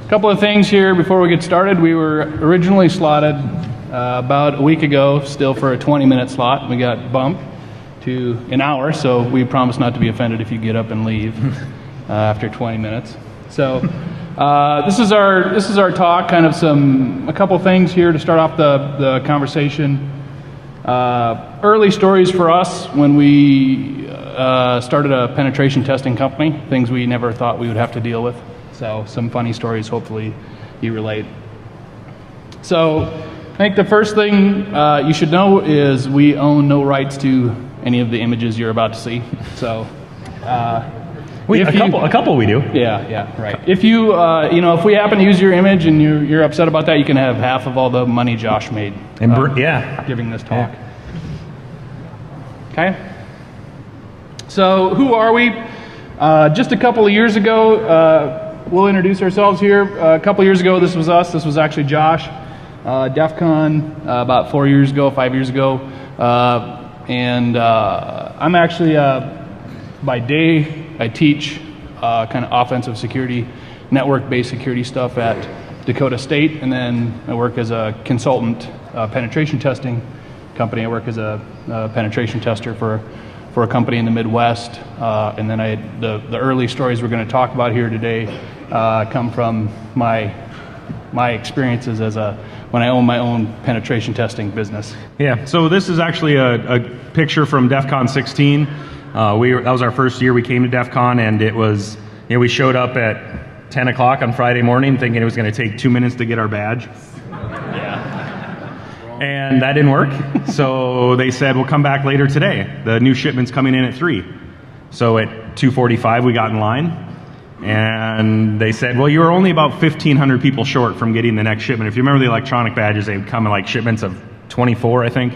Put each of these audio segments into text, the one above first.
A couple of things here before we get started. We were originally slotted about a week ago, still for a 20-minute slot. We got bumped to an hour, so we promise not to be offended if you get up and leave after 20 minutes. So this is our talk. Kind of a couple things here to start off the conversation. Early stories for us when we started a penetration testing company. Things we never thought we would have to deal with. So some funny stories, hopefully you relate. So I think the first thing you should know is we own no rights to any of the images you're about to see. So a couple we do. Yeah, right. If you if we happen to use your image and you're upset about that, you can have half of all the money Josh made. Giving this talk. Yeah. Okay. So who are we? Just a couple of years ago. We'll introduce ourselves here. A couple years ago, this was us. This was actually Josh. DEFCON about 5 years ago. And I'm actually, by day, I teach kind of offensive security, network-based security stuff at Dakota State. And then I work as a consultant penetration testing company. I work as a penetration tester for a company in the Midwest. And then the early stories we're going to talk about here today come from my experiences when I owned my own penetration testing business. Yeah, so this is actually a picture from DEFCON 16. That was our first year we came to DEFCON, and it was, we showed up at 10 o'clock on Friday morning thinking it was going to take 2 minutes to get our badge. And that didn't work. So they said, we'll come back later today. The new shipment's coming in at 3. So at 2:45 we got in line. And they said, well, you were only about 1,500 people short from getting the next shipment. If you remember the electronic badges, they would come in like shipments of 24, I think.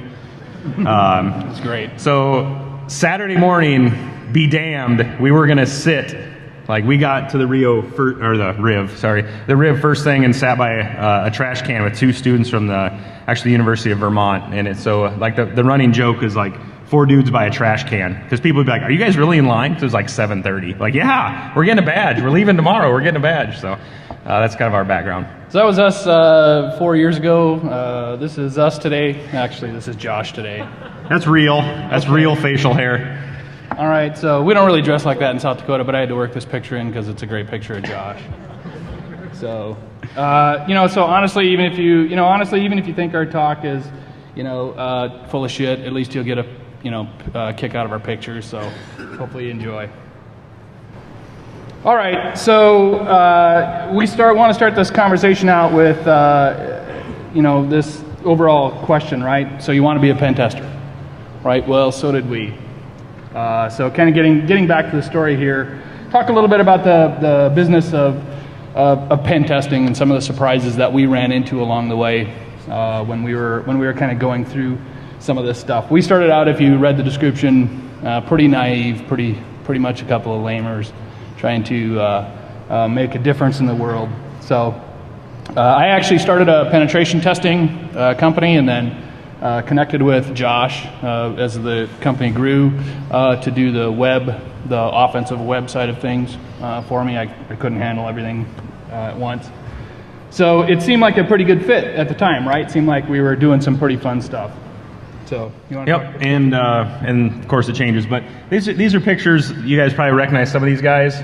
That's great. So Saturday morning, be damned, we were going to sit. Like we got to the Riv first thing and sat by a trash can with 2 students from the University of Vermont. And it's so like the running joke is like 4 dudes by a trash can, because people would be like, are you guys really in line? It was like 7:30. Like, yeah, we're getting a badge. We're leaving tomorrow. We're getting a badge. So that's kind of our background. So that was us 4 years ago. This is us today. Actually, this is Josh today. That's real. That's real facial hair. All right, so we don't really dress like that in South Dakota, but I had to work this picture in because it's a great picture of Josh. So, so honestly, even if you think our talk is, full of shit, at least you'll get a kick out of our pictures. So, hopefully you enjoy. All right, so we want to start this conversation out with, this overall question, right? So you want to be a pen tester, right? Well, so did we. So kind of getting back to the story here, talk a little bit about the business of pen testing and some of the surprises that we ran into along the way when we were kind of going through some of this stuff. We started out, if you read the description, pretty naive, pretty much a couple of lamers trying to make a difference in the world. So I actually started a penetration testing company, and then connected with Josh as the company grew to do the offensive web side of things for me. I couldn't handle everything at once. So it seemed like a pretty good fit at the time, right? It seemed like we were doing some pretty fun stuff. So you want to Yep, and of course it changes, but these are pictures. You guys probably recognize some of these guys.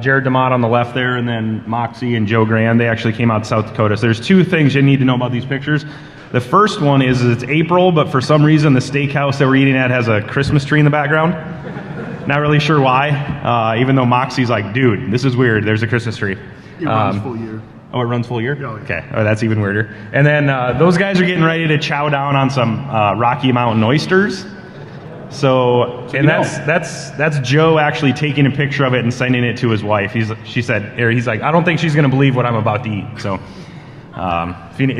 Jared DeMott on the left there, and then Moxie and Joe Grand. They actually came out to South Dakota. So there's 2 things you need to know about these pictures. The first one is it's April, but for some reason the steakhouse that we're eating at has a Christmas tree in the background. Not really sure why, even though Moxie's like, dude, this is weird, there's a Christmas tree. It runs full year. Oh, it runs full year? Oh, yeah. Okay, that's even weirder. And then those guys are getting ready to chow down on some Rocky Mountain oysters. So and that's Joe actually taking a picture of it and sending it to his wife. He's like, I don't think she's going to believe what I'm about to eat. So I think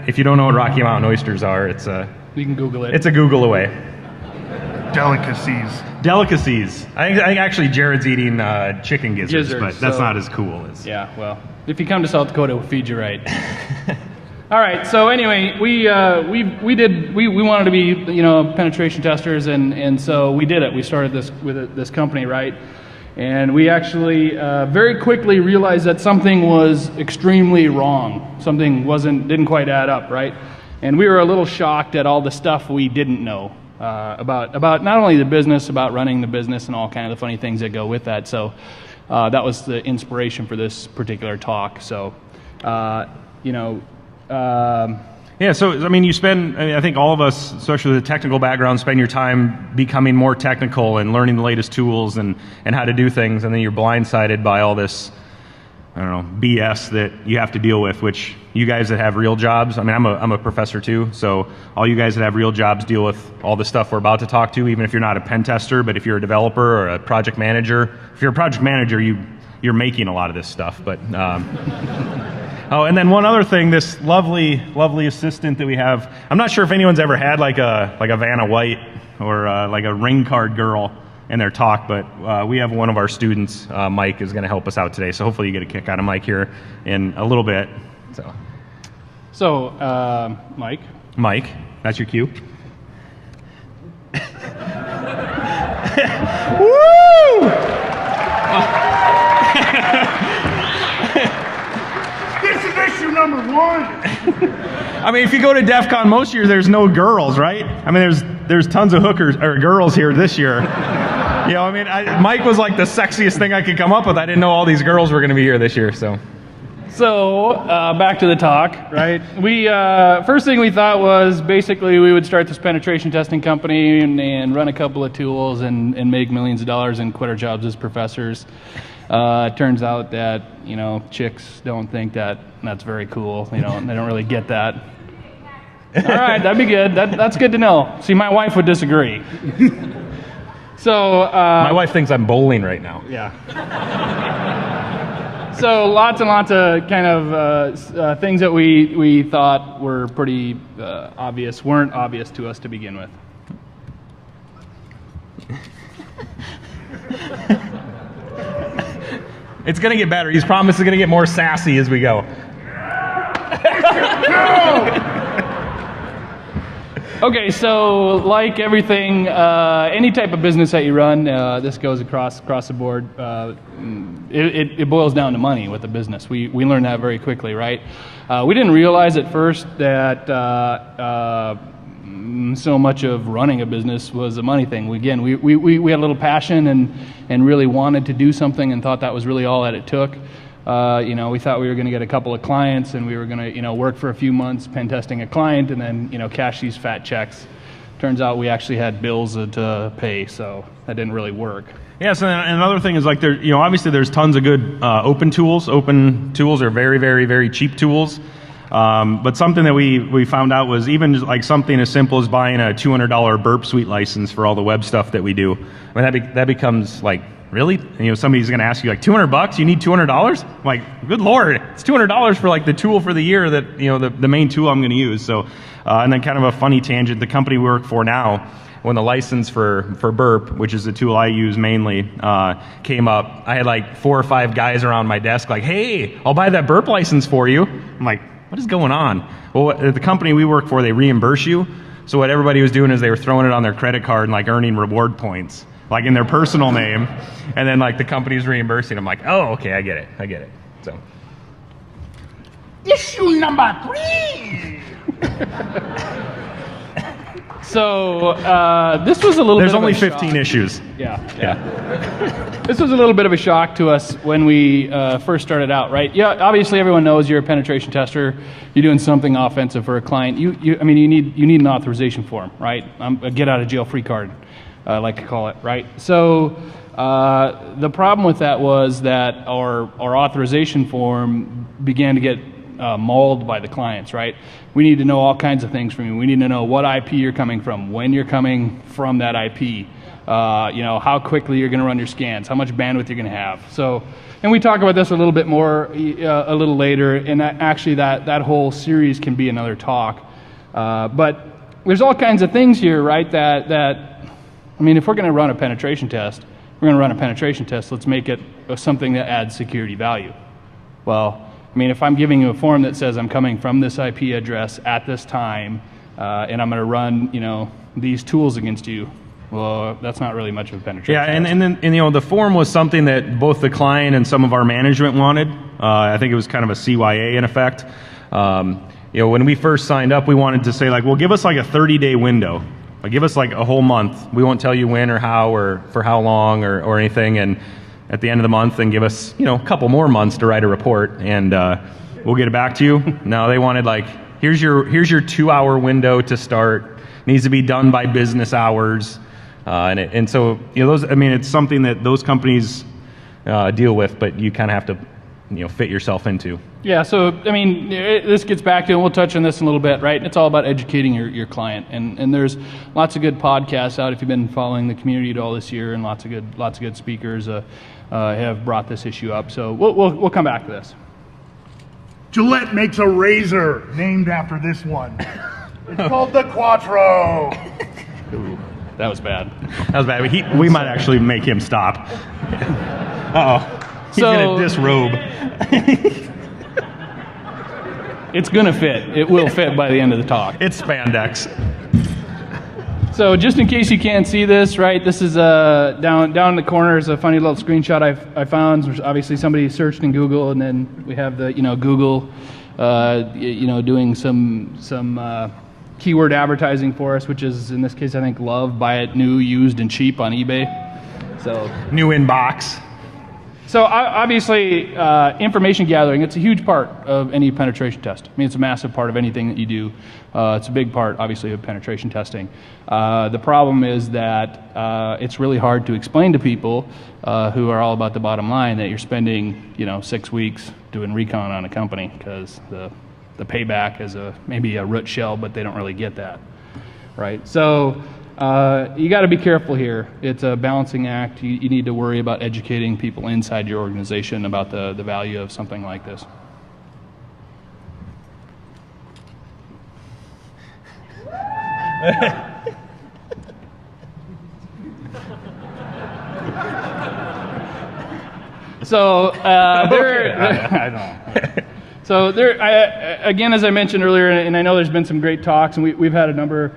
if you don't know what Rocky Mountain oysters are, you can Google it. It's a Google away. Delicacies. I think actually Jared's eating chicken gizzards, but that's not as cool as. Yeah, well, if you come to South Dakota, we'll feed you right. All right. So anyway, we wanted to be penetration testers, and so we did it. We started this with this company, right? And we actually very quickly realized that something was extremely wrong. Something didn't quite add up, right? And we were a little shocked at all the stuff we didn't know about not only the business, about running the business and all kind of the funny things that go with that. So that was the inspiration for this particular talk. So, yeah, so I mean, I think all of us, especially with a technical background, spend your time becoming more technical and learning the latest tools and how to do things, and then you're blindsided by all this, I don't know, BS that you have to deal with, which you guys that have real jobs, I mean, I'm a professor too, so all you guys that have real jobs deal with all the stuff we're about to talk to, even if you're not a pen tester, but if you're a developer or a project manager. If you're a project manager, you're making a lot of this stuff, but... Oh, and then one other thing, this lovely assistant that we have. I'm not sure if anyone's ever had like a Vanna White or like a ring card girl in their talk, but we have one of our students, Mike, is going to help us out today. So hopefully you get a kick out of Mike here in a little bit. So, Mike, that's your cue. Woo! This is issue number 1. I mean, if you go to DEFCON most years, there's no girls, right? I mean, there's tons of hookers or girls here this year. You know, I mean, Mike was like the sexiest thing I could come up with. I didn't know all these girls were going to be here this year, so. So back to the talk, right? We first thing we thought was basically we would start this penetration testing company and run a couple of tools and make millions of dollars and quit our jobs as professors. It turns out that, you know, chicks don't think that that's very cool. You know, they don't really get that. All right, that'd be good. That's good to know. See, my wife would disagree. So my wife thinks I'm bowling right now. Yeah. So lots and lots of kind of things that we thought were pretty obvious weren't obvious to us to begin with. It's going to get better. He's promised it's going to get more sassy as we go. Okay, so like everything, any type of business that you run, this goes across the board. It boils down to money with the business. We learned that very quickly, right? We didn't realize at first that so much of running a business was a money thing. We had a little passion and really wanted to do something and thought that was really all that it took. You know, we thought we were going to get a couple of clients and we were going to, you know, work for a few months pen testing a client and then, you know, cash these fat checks. Turns out we actually had bills to pay, so that didn't really work. Yes, and another thing is like there, you know, obviously there's tons of good open tools. Open tools are very, very, very cheap tools. But something that we found out was even like something as simple as buying a $200 Burp Suite license for all the web stuff that we do. I mean, that becomes like, really? And, you know, somebody's going to ask you like $200? You need $200? I'm like, good Lord, it's $200 for like the tool for the year that, you know, the main tool I'm going to use. So, and then kind of a funny tangent, the company we work for now, when the license for Burp, which is the tool I use mainly, came up, I had like 4 or 5 guys around my desk like, hey, I'll buy that Burp license for you. I'm like, what is going on? Well, the company we work for, they reimburse you. So what everybody was doing is they were throwing it on their credit card and like earning reward points, like in their personal name, and then like the company's reimbursing. I'm like, oh, okay, I get it. So. Issue number 3. So this was a little. There's bit only of a 15 shock. issues. Yeah. This was a little bit of a shock to us when we first started out, right? Yeah, obviously everyone knows you're a penetration tester. You're doing something offensive for a client. You need an authorization form, right? A get out of jail free card, I like to call it, right? So the problem with that was that our authorization form began to get mauled by the clients, right? We need to know all kinds of things from you. We need to know what IP you're coming from, when you're coming from that IP, you know, how quickly you're going to run your scans, how much bandwidth you're going to have. So, and we talk about this a little bit more a little later, and actually that whole series can be another talk. But there's all kinds of things here, right, that I mean, if we're going to run a penetration test, let's make it something that adds security value. Well, I mean, if I'm giving you a form that says I'm coming from this IP address at this time, and I'm going to run, you know, these tools against you, Well, that's not really much of a penetration Yeah, test. and then the form was something that both the client and some of our management wanted. I think it was kind of a CYA in effect. When we first signed up, we wanted to say, like, well, give us like a 30-day window. Like, give us like a whole month. We won't tell you when or how or for how long or anything. And at the end of the month, then give us, a couple more months to write a report, and we'll get it back to you. No, they wanted like, here's your 2-hour window to start. Needs to be done by business hours. And so those. I mean, it's something that those companies deal with, but you kind of have to fit yourself into. Yeah, so I mean, this gets back to, and we'll touch on this in a little bit, right? It's all about educating your client, and there's lots of good podcasts out if you've been following the community at all this year, and lots of good speakers have brought this issue up. So we'll come back to this. Gillette makes a razor named after this one. It's called the Quattro. Ooh, that was bad. That was bad. We might actually make him stop. Uh-oh. He's going to disrobe. It's going to fit. It will fit by the end of the talk. It's spandex. So just in case you can't see this, right, this is down in the corner is a funny little screenshot I found. There's obviously somebody searched in Google, and then we have the Google doing some keyword advertising for us, which is in this case I think love, buy it new, used, and cheap on eBay. So new in box. So obviously, information gathering, it's a huge part of any penetration test. I mean, it's a massive part of anything that you do. It's a big part, obviously, of penetration testing. The problem is that it's really hard to explain to people who are all about the bottom line that you're spending, 6 weeks doing recon on a company, because the payback is maybe a root shell, but they don't really get that, right? So you got to be careful here. It's a balancing act. You need to worry about educating people inside your organization about the value of something like this. So I know. So again, as I mentioned earlier, and I know there's been some great talks, and we've had a number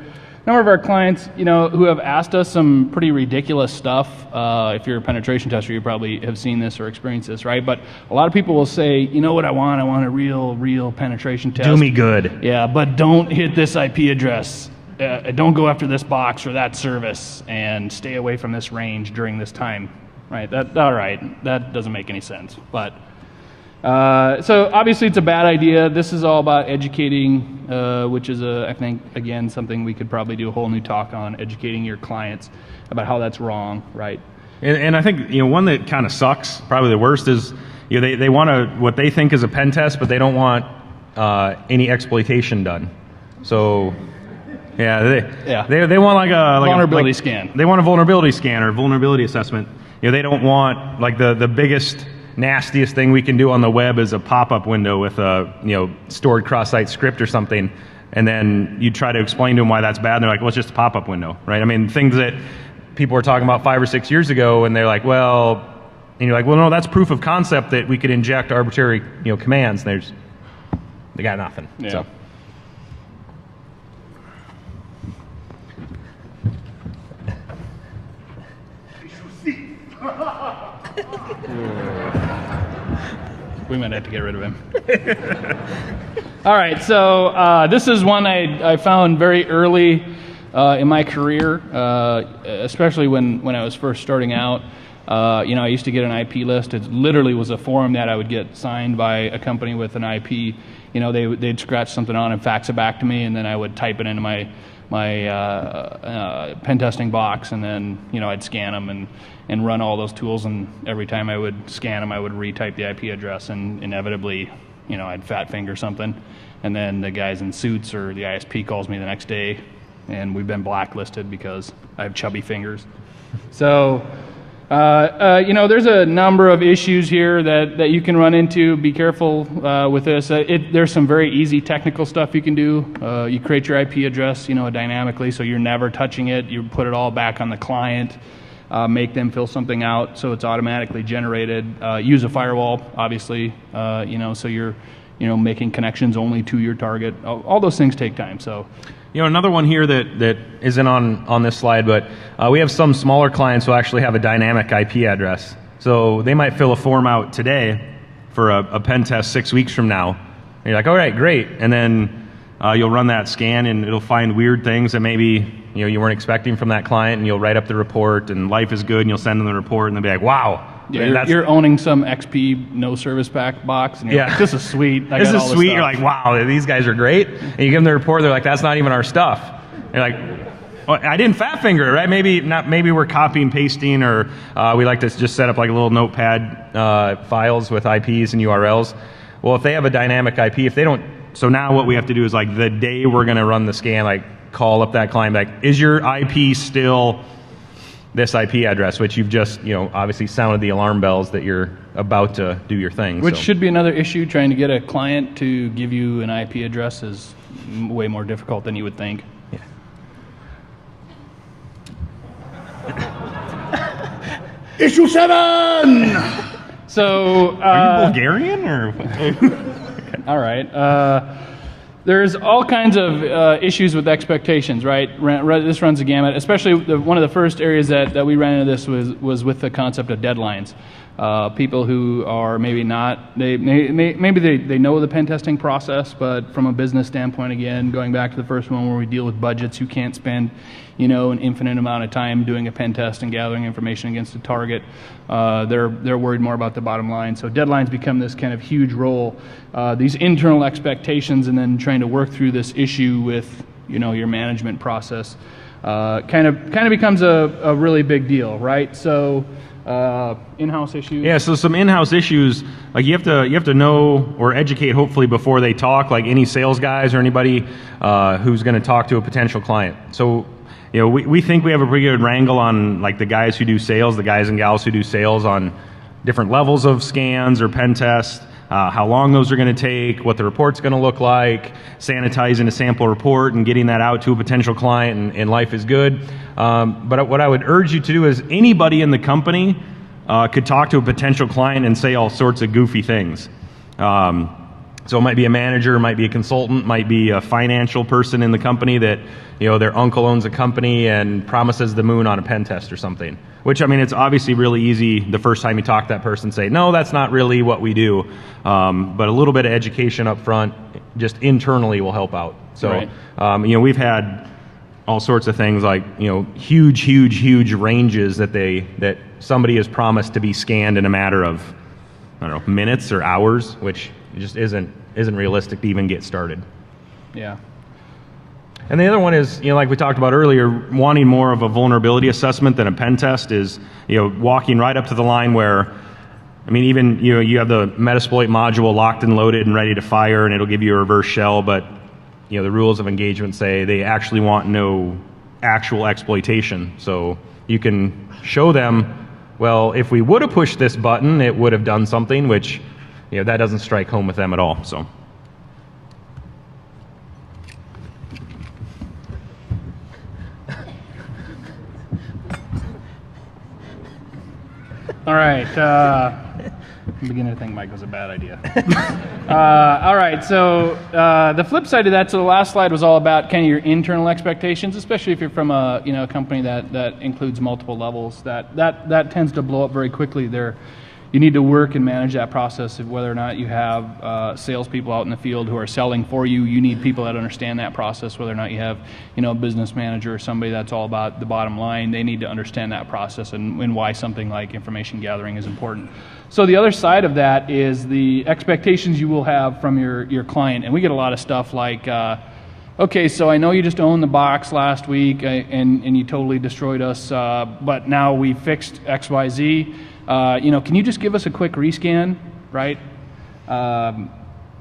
of our clients, who have asked us some pretty ridiculous stuff. If you're a penetration tester, you probably have seen this or experienced this, right? But a lot of people will say, you know what I want? I want a real penetration test. Do me good. Yeah, but don't hit this IP address. Don't go after this box or that service, and stay away from this range during this time, right? All right, that doesn't make any sense. But so obviously it's a bad idea. This is all about educating, which is, I think, again, something we could probably do a whole new talk on, educating your clients about how that's wrong, right? And I think, one that kind of sucks, probably the worst, is, they want what they think is a pen test, but they don't want any exploitation done. So, they want like a vulnerability scan. They want a vulnerability scan or vulnerability assessment. They don't want like the biggest, nastiest thing we can do on the web is a pop-up window with a stored cross-site script or something, and then you try to explain to them why that's bad, and they're like, well, it's just a pop-up window, right? I mean, things that people were talking about 5 or 6 years ago, and they're like, well, and you're like, well, no, that's proof of concept that we could inject arbitrary commands, and they got nothing. Yeah. So. We might have to get rid of him. All right, so this is one I found very early in my career, especially when I was first starting out. I used to get an IP list. It literally was a form that I would get signed by a company with an IP. They'd scratch something on and fax it back to me, and then I would type it into my pen testing box, and then I'd scan them and run all those tools, and every time I would scan them I would retype the IP address, and inevitably I'd fat finger something, and then the guys in suits or the ISP calls me the next day, and we've been blacklisted because I have chubby fingers. So there's a number of issues here that you can run into. Be careful with this. There's some very easy technical stuff you can do. You create your IP address, dynamically, so you're never touching it. You put it all back on the client. Make them fill something out so it's automatically generated. Use a firewall, obviously, so you're making connections only to your target. All those things take time. So Another one here that isn't on this slide, but we have some smaller clients who actually have a dynamic IP address. So they might fill a form out today for a pen test 6 weeks from now. And you're like, all right, great. And then you'll run that scan and it'll find weird things that maybe you weren't expecting from that client, and you'll write up the report, and life is good, and you'll send them the report, and they'll be like, wow. Yeah, you're owning some XP no service back box, and you're like, this is sweet. This is sweet. You're like, wow, these guys are great. And you give them the report, they're like, that's not even our stuff. And you're like, well, I didn't fat finger it, right? Maybe we're copying, pasting, or we like to just set up like a little notepad files with IPs and URLs. Well, if they have a dynamic IP, if they don't, so now what we have to do is like the day we're going to run the scan, like call up that client, like, is your IP still this IP address, which you've just, obviously sounded the alarm bells that you're about to do your thing. Which should be another issue. Trying to get a client to give you an IP address is way more difficult than you would think. Yeah. Issue 7! So, are you Bulgarian or? All right. There's all kinds of issues with expectations, right? This runs a gamut. Especially one of the first areas that we ran into this was with the concept of deadlines. People who are maybe not, maybe they know the pen testing process, but from a business standpoint, again, going back to the first one where we deal with budgets, you can't spend, an infinite amount of time doing a pen test and gathering information against a target. They're worried more about the bottom line. So deadlines become this kind of huge role. These internal expectations, and then trying to work through this issue with, your management process, kind of becomes a really big deal, right? So. In-house issues. Yeah, so some in-house issues, like you have to know or educate hopefully before they talk, like any sales guys or anybody who's going to talk to a potential client. So, we think we have a pretty good wrangle on like the guys who do sales, the guys and gals who do sales on different levels of scans or pen tests, how long those are going to take, what the report's going to look like, sanitizing a sample report and getting that out to a potential client, and life is good. But what I would urge you to do is anybody in the company could talk to a potential client and say all sorts of goofy things. So it might be a manager, it might be a consultant, might be a financial person in the company that, their uncle owns a company and promises the moon on a pen test or something. Which, it's obviously really easy the first time you talk to that person, say, no, that's not really what we do. But a little bit of education up front, just internally, will help out. So, right. We've had all sorts of things like, huge ranges that somebody has promised to be scanned in a matter of, minutes or hours, which just isn't realistic to even get started. Yeah. And the other one is, like we talked about earlier, wanting more of a vulnerability assessment than a pen test is, walking right up to the line where, even, you have the Metasploit module locked and loaded and ready to fire, and it'll give you a reverse shell, but, the rules of engagement say they actually want no actual exploitation. So you can show them, well, if we would have pushed this button, it would have done something, which, that doesn't strike home with them at all, so. All right. I'm beginning to think Mike was a bad idea. All right. So the flip side of that, so the last slide was all about kind of your internal expectations, especially if you're from a company that includes multiple levels. That tends to blow up very quickly. You need to work and manage that process of whether or not you have salespeople out in the field who are selling for you. You need people that understand that process, whether or not you have a business manager or somebody that's all about the bottom line. They need to understand that process and why something like information gathering is important. So the other side of that is the expectations you will have from your client. And we get a lot of stuff like, okay, so I know you just owned the box last week and you totally destroyed us, but now we fixed XYZ. Can you just give us a quick rescan, right?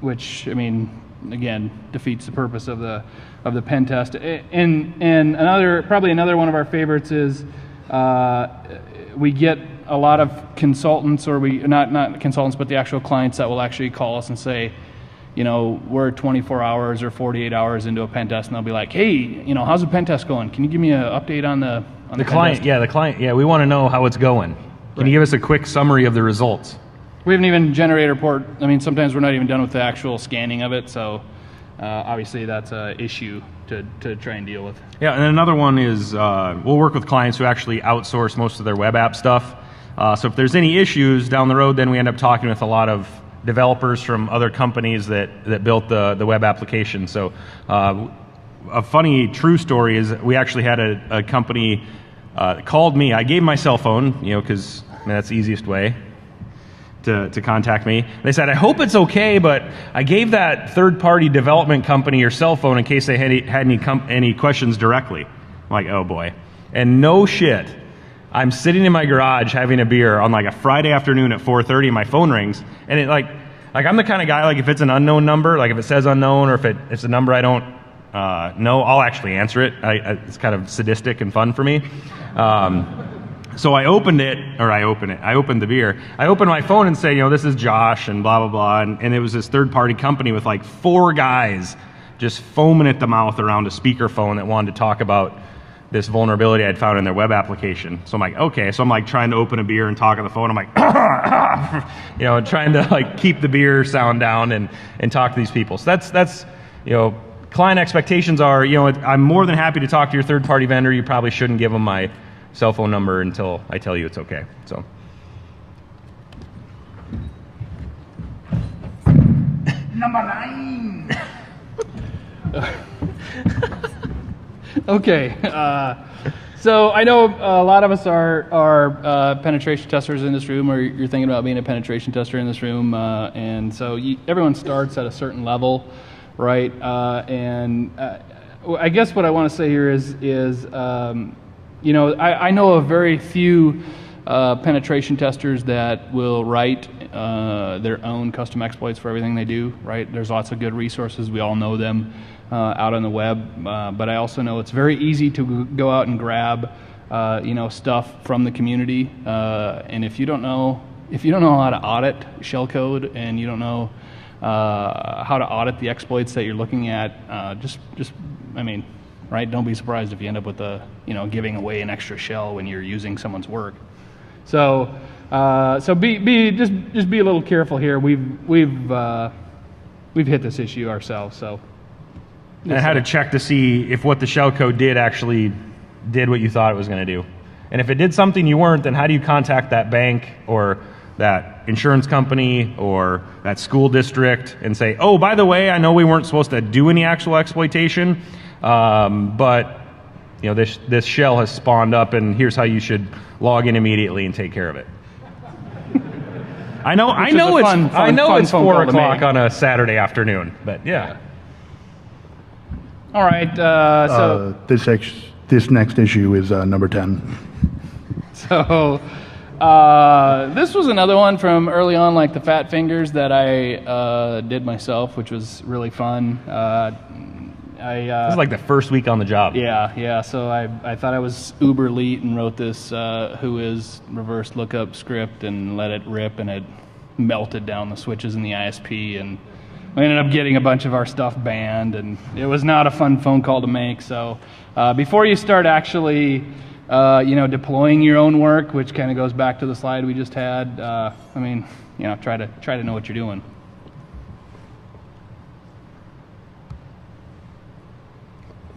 Which, again, defeats the purpose of the pen test. And probably another one of our favorites is we get a lot of consultants, or not consultants, but the actual clients that will actually call us and say, we're 24 hours or 48 hours into a pen test, and they'll be like, hey, how's the pen test going? Can you give me an update on the client? Test? Yeah, the client. Yeah, we want to know how it's going. Can you give us a quick summary of the results? We haven't even generated a report. Sometimes we're not even done with the actual scanning of it, so obviously that's an issue to try and deal with. Yeah, and then another one is we'll work with clients who actually outsource most of their web app stuff. So if there's any issues down the road, then we end up talking with a lot of developers from other companies that built the web application. So a funny true story is we actually had a company called me. I gave my cell phone, because that's the easiest way to contact me. They said, I hope it's okay, but I gave that third-party development company your cell phone in case they had any questions directly. I'm like, oh boy. And no shit, I'm sitting in my garage having a beer on like a Friday afternoon at 4:30 and my phone rings, and it like I'm the kind of guy, like if it's an unknown number, like if it says unknown or if it's a number I don't know, I'll actually answer it. It's kind of sadistic and fun for me. So I opened the beer. I opened my phone and say, this is Josh and blah, blah, blah. And it was this third-party company with like 4 guys just foaming at the mouth around a speakerphone that wanted to talk about this vulnerability I'd found in their web application. So I'm like, okay. So I'm like trying to open a beer and talk on the phone. I'm like, trying to like keep the beer sound down and talk to these people. So that's client expectations are, I'm more than happy to talk to your third-party vendor. You probably shouldn't give them my cell phone number until I tell you it's okay. So. Number 9. Okay. So I know a lot of us are penetration testers in this room, or you're thinking about being a penetration tester in this room, and so everyone starts at a certain level, right? I guess what I want to say here is I know of very few penetration testers that will write their own custom exploits for everything they do, right? There's lots of good resources. We all know them out on the web, but I also know it's very easy to go out and grab stuff from the community, and if you don't know how to audit shellcode and you don't know how to audit the exploits that you're looking at, right? Don't be surprised if you end up with giving away an extra shell when you're using someone's work. So be a little careful here. We've hit this issue ourselves. So. And I had to check to see if what the shellcode did actually did what you thought it was going to do. And if it did something you weren't, then how do you contact that bank or that insurance company or that school district and say, oh, by the way, I know we weren't supposed to do any actual exploitation, but this shell has spawned up, and here's how you should log in immediately and take care of it. I know it's 4 o'clock on a Saturday afternoon, but yeah. All right. So this next issue is number 10. So this was another one from early on, like the fat fingers that I did myself, which was really fun. This is like the first week on the job. Yeah. So I thought I was uber elite and wrote this whois reverse lookup script and let it rip, and it melted down the switches in the ISP, and we ended up getting a bunch of our stuff banned, and it was not a fun phone call to make. So before you start actually deploying your own work, which kind of goes back to the slide we just had, try to know what you're doing.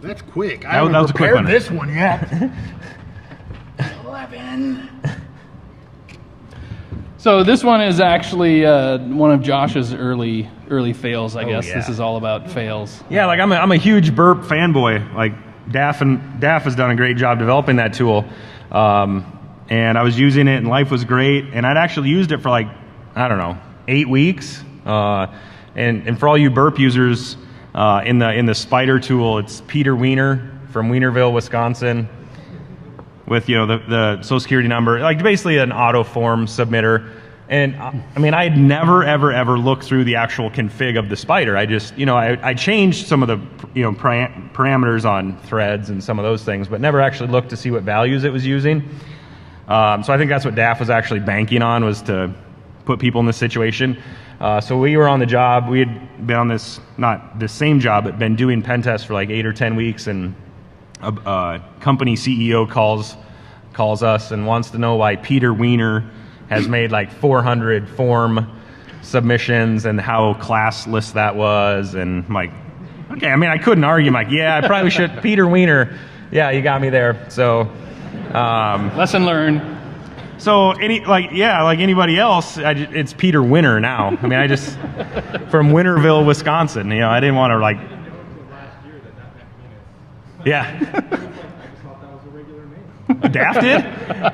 That's quick. I That was haven't a quick prepared one. this one yet. 11. So this one is actually one of Josh's early fails, I guess. Yeah. This is all about fails. Yeah, like I'm a huge burp fanboy. Like DAF has done a great job developing that tool, and I was using it, and life was great. And I'd actually used it for 8 weeks. And for all you burp users, in the Spider tool, it's Peter Wiener from Wienerville, Wisconsin, with the Social Security number, like basically an auto form submitter. And I had never ever looked through the actual config of the Spider. I just I changed some of the parameters on threads and some of those things, but never actually looked to see what values it was using. So I think that's what DAF was actually banking on, was to put people in this situation. So we were on the job. We had been on this, not the same job, but been doing pen tests for like 8 or 10 weeks, and a company CEO calls us and wants to know why Peter Wiener has made like 400 form submissions and how classless that was. And I'm like, Okay, I mean, I couldn't argue. I'm like, yeah, I probably should. Peter Wiener, yeah, you got me there. So, Lesson learned. so like anybody else, it's Peter Winter now. I mean, I just from Winterville, Wisconsin. I didn't want to like. Yeah. Daft did?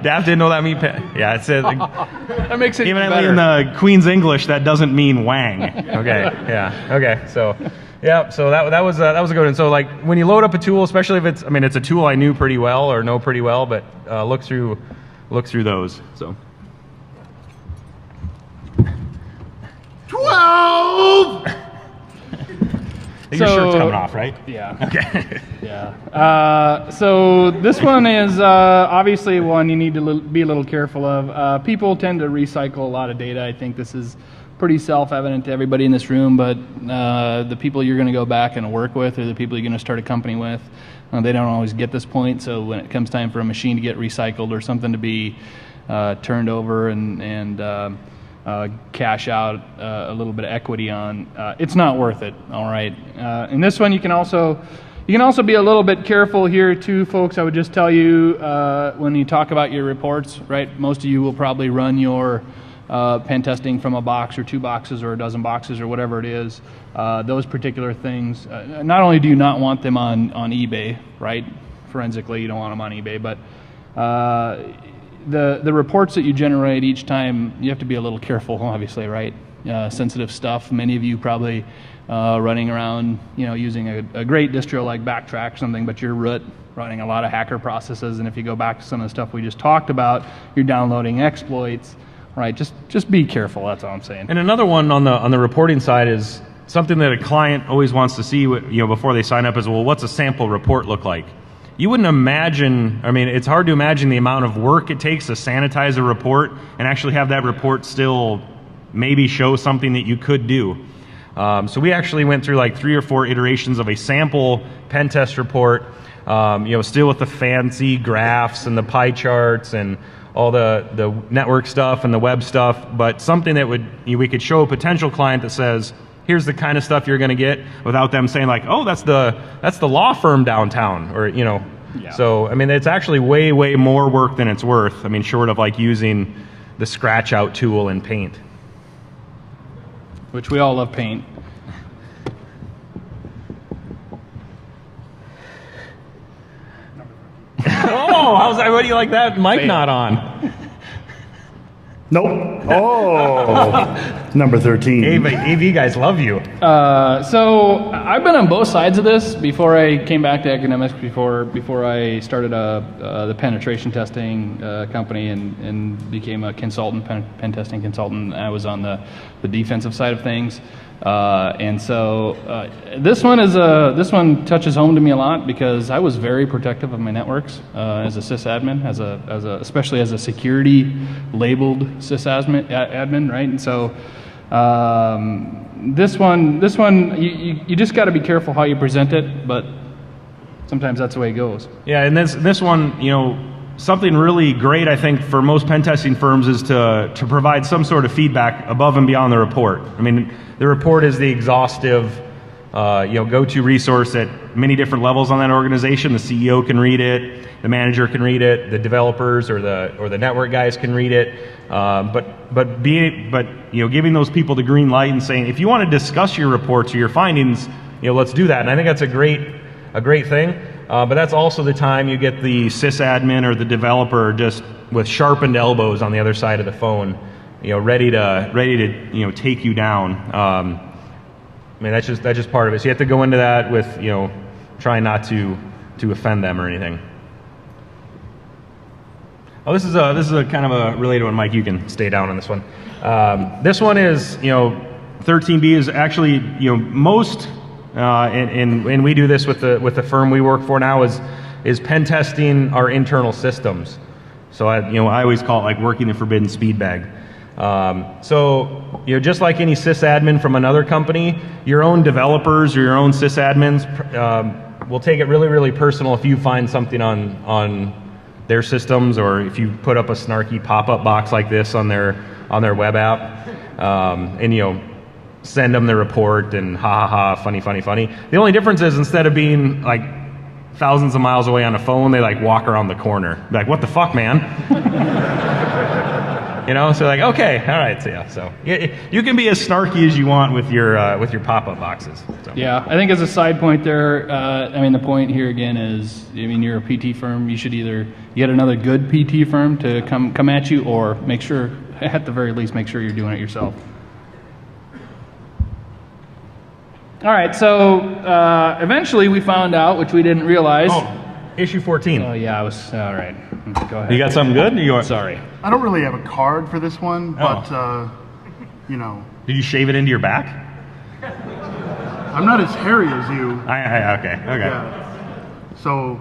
Daft didn't know that mean. Yeah, it said. That makes it even better. in the Queen's English, that doesn't mean wang. Okay. Yeah. Okay. So, yeah. So that was a good one. So like when you load up a tool, especially if it's a tool I knew pretty well or know pretty well, but look through those. So. 12! Your shirt's coming off, right? Yeah. Okay. Yeah. So this one is obviously one you need to be a little careful of. People tend to recycle a lot of data. I think this is pretty self-evident to everybody in this room, but the people you're going to go back and work with or the people you're going to start a company with, they don't always get this point. So when it comes time for a machine to get recycled or something to be turned over and cash out a little bit of equity on, it's not worth it. All right. In this one, you can also be a little bit careful here too, folks. I would just tell you when you talk about your reports, right? Most of you will probably run your pen testing from a box or 2 boxes or a dozen boxes or whatever it is. Those particular things. Not only do you not want them on eBay, right? Forensically, you don't want them on eBay, but the reports that you generate each time, you have to be a little careful, obviously, right? Sensitive stuff. Many of you probably running around, using a great distro like Backtrack or something, but you're running a lot of hacker processes, and if you go back to some of the stuff we just talked about, you're downloading exploits, right? Just be careful. That's all I'm saying. And another one on the reporting side is something that a client always wants to see, before they sign up is, well, what's a sample report look like? You wouldn't imagine, it's hard to imagine the amount of work it takes to sanitize a report and actually have that report still maybe show something that you could do. So we actually went through like 3 or 4 iterations of a sample pen test report, still with the fancy graphs and the pie charts and all the network stuff and the web stuff, but something that we could show a potential client that says, here's the kind of stuff you're going to get, without them saying like, oh, that's the law firm downtown, or Yeah. So it's actually way more work than it's worth. Short of like using the scratch out tool in Paint, which we all love Paint. Oh, what do you like that mic not on? Nope. Oh, number 13. AV guys love you. So I've been on both sides of this before I came back to academics, before I started the penetration testing company and became a consultant, pen testing consultant. I was on the defensive side of things. And so this one touches home to me a lot because I was very protective of my networks as a sysadmin, especially as a security labeled sysadmin, right? And so this one you just got to be careful how you present it, but sometimes that's the way it goes. Yeah, and this one, something really great, I think, for most pen testing firms is to provide some sort of feedback above and beyond the report. The report is the exhaustive, go-to resource at many different levels on that organization. The CEO can read it, the manager can read it, the developers or the network guys can read it. But giving those people the green light and saying, if you want to discuss your reports or your findings, let's do that. And I think that's a great thing. But that's also the time you get the sysadmin or the developer just with sharpened elbows on the other side of the phone, ready to take you down. That's just part of it. So you have to go into that with trying not to offend them or anything. Oh, this is a kind of a related one, Mike. You can stay down on this one. This one is 13B is actually most. And we do this with the firm we work for now is pen testing our internal systems. So I always call it like working the forbidden speed bag. So just like any sysadmin from another company, your own developers or your own sysadmins will take it really personal if you find something on their systems, or if you put up a snarky pop-up box like this on their web app, and send them the report and ha ha ha, funny, funny, funny. The only difference is instead of being like thousands of miles away on a phone, they like walk around the corner. Be like, what the fuck, man? You know, so like, okay, all right, so yeah, so you can be as snarky as you want with your pop-up boxes. So. Yeah, I think as a side point there, I mean, the point here again is, I mean, you're a PT firm. You should either get another good PT firm to come at you, or make sure, at the very least, make sure you're doing it yourself. All right, so eventually we found out, which we didn't realize. Oh, issue 14. Oh yeah, I was all right. Go ahead. You got something good? Sorry. I don't really have a card for this one, but you know. Did you shave it into your back? I'm not as hairy as you. Okay. Yeah. So,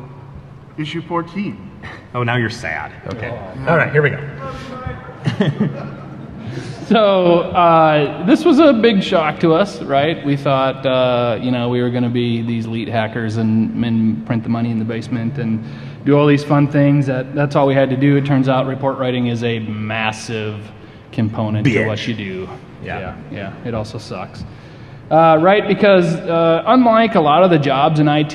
issue 14. Oh, now you're sad. Okay. All right, here we go. So this was a big shock to us, right? We thought, you know, we were going to be these elite hackers and print the money in the basement and do all these fun things. That's all we had to do. It turns out report writing is a massive component to what you do. Yeah. It also sucks. Right, because unlike a lot of the jobs in IT,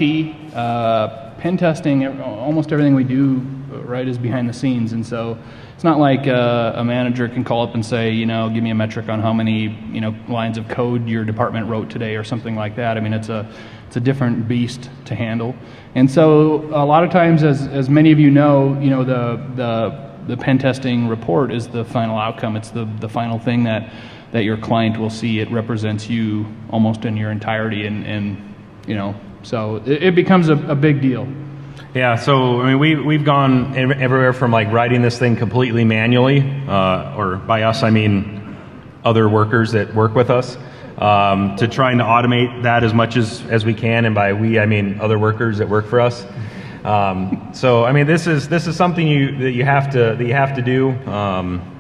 pen testing, almost everything we do, right, is behind the scenes. And so it's not like a manager can call up and say, you know, give me a metric on how many, you know, lines of code your department wrote today or something like that. I mean, it's a different beast to handle. And so a lot of times, as many of you know, the pen testing report is the final outcome. It's the final thing that your client will see. It represents you almost in your entirety, and you know, so it becomes a big deal. Yeah, so I mean, we've gone everywhere from like writing this thing completely manually, or by us I mean other workers that work with us, to trying to automate that as much as we can, and by we I mean other workers that work for us. So I mean, this is something that you have to do.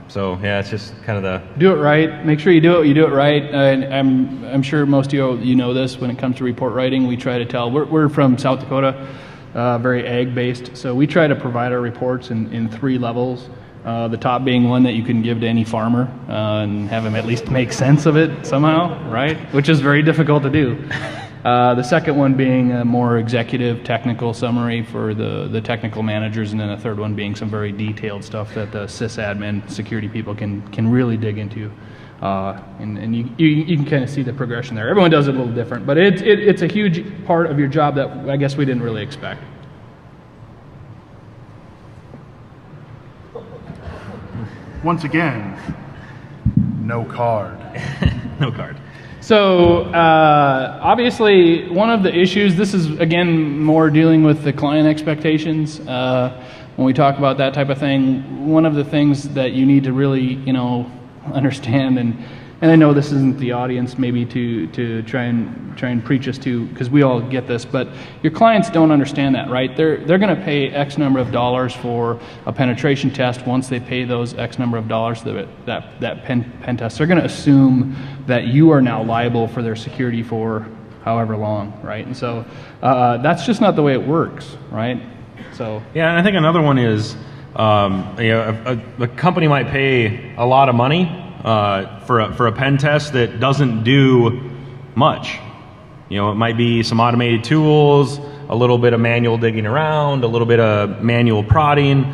So yeah, it's just kind of the do it right. Make sure you do it right. I'm sure most of you know this. When it comes to report writing, we try to tell. We're from South Dakota. Very ag-based, so we try to provide our reports in 3 levels. The top being one that you can give to any farmer and have him at least make sense of it somehow, right? Which is very difficult to do. The second one being a more executive technical summary for the technical managers, and then the third one being some very detailed stuff that the sysadmin security people can really dig into. And you can kind of see the progression there. Everyone does it a little different, but it's a huge part of your job that I guess we didn't really expect. Once again, no card. no card. So obviously one of the issues, this is again more dealing with the client expectations. When we talk about that type of thing, one of the things that you need to really, understand, and I know this isn't the audience maybe to try and preach us to, because we all get this, but your clients don't understand that, right? They're going to pay X number of dollars for a penetration test. Once they pay those X number of dollars that pen test, they're going to assume that you are now liable for their security for however long, right? And so that's just not the way it works, right? So yeah, and I think another one is a company might pay a lot of money for a pen test that doesn't do much. It might be some automated tools, a little bit of manual digging around, a little bit of manual prodding,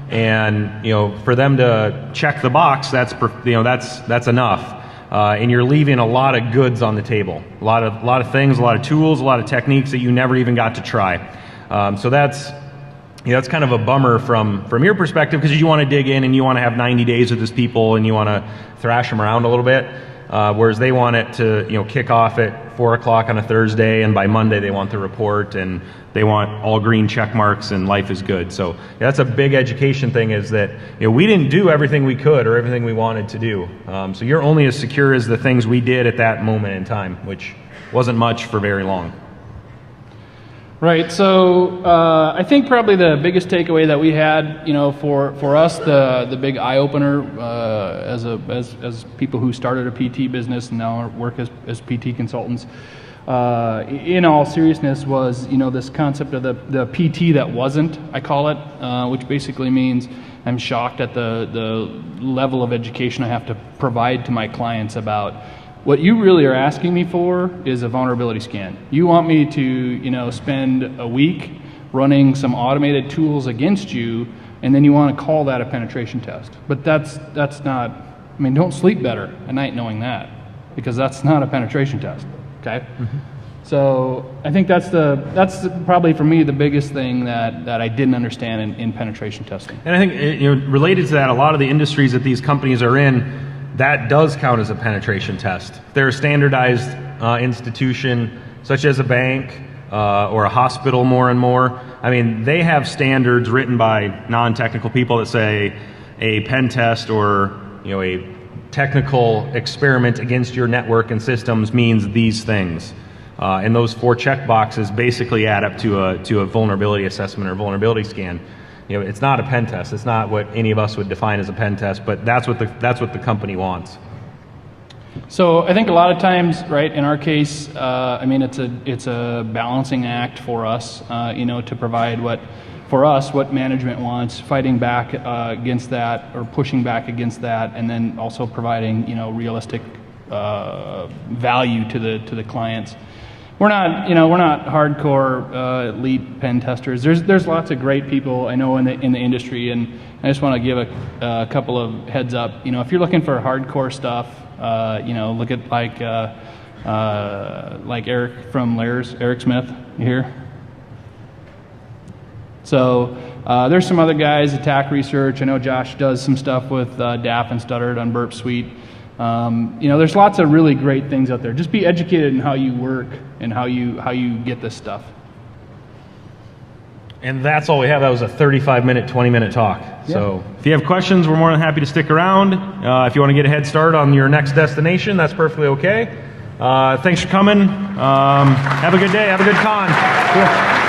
and for them to check the box, that's enough. And you're leaving a lot of goods on the table, a lot of things, a lot of tools, a lot of techniques that you never even got to try. So that's kind of a bummer from your perspective, because you want to dig in and you want to have 90 days with these people and you want to thrash them around a little bit, whereas they want it to kick off at 4 o'clock on a Thursday, and by Monday they want the report and they want all green check marks and life is good. So that's a big education thing, is that we didn't do everything we could or everything we wanted to do. So you're only as secure as the things we did at that moment in time, which wasn't much for very long. Right. So I think probably the biggest takeaway that we had, for us, the big eye opener as people who started a PT business and now work as PT consultants, in all seriousness, was this concept of the PT that wasn't, I call it, which basically means I'm shocked at the level of education I have to provide to my clients about What you really are asking me for is a vulnerability scan. You want me to, spend a week running some automated tools against you, and then you want to call that a penetration test. But that's not, don't sleep better at night knowing that, because that's not a penetration test, okay? So I think that's probably for me the biggest thing that I didn't understand in penetration testing. And I think related to that, a lot of the industries that these companies are in, that does count as a penetration test. If they're a standardized institution, such as a bank or a hospital more and more, they have standards written by non-technical people that say a pen test or a technical experiment against your network and systems means these things. And those 4 check boxes basically add up to a vulnerability assessment or vulnerability scan. It's not a pen test. It's not what any of us would define as a pen test, but that's what the company wants. So I think a lot of times, right, in our case, it's a balancing act for us, to provide what management wants, fighting back against that or pushing back against that, and then also providing, realistic value to the clients. We're not hardcore elite pen testers. There's lots of great people I know in the industry, and I just want to give a couple of heads up. If you're looking for hardcore stuff, look at like Eric from Lair's, Eric Smith here. So there's some other guys, Attack Research. I know Josh does some stuff with DAF and Stuttered on Burp Suite. There's lots of really great things out there. Just be educated in how you work and how you get this stuff. And that's all we have. That was a 35-minute, 20-minute talk. Yeah. So if you have questions, we're more than happy to stick around. If you want to get a head start on your next destination, that's perfectly okay. Thanks for coming. Have a good day. Have a good con. Cool.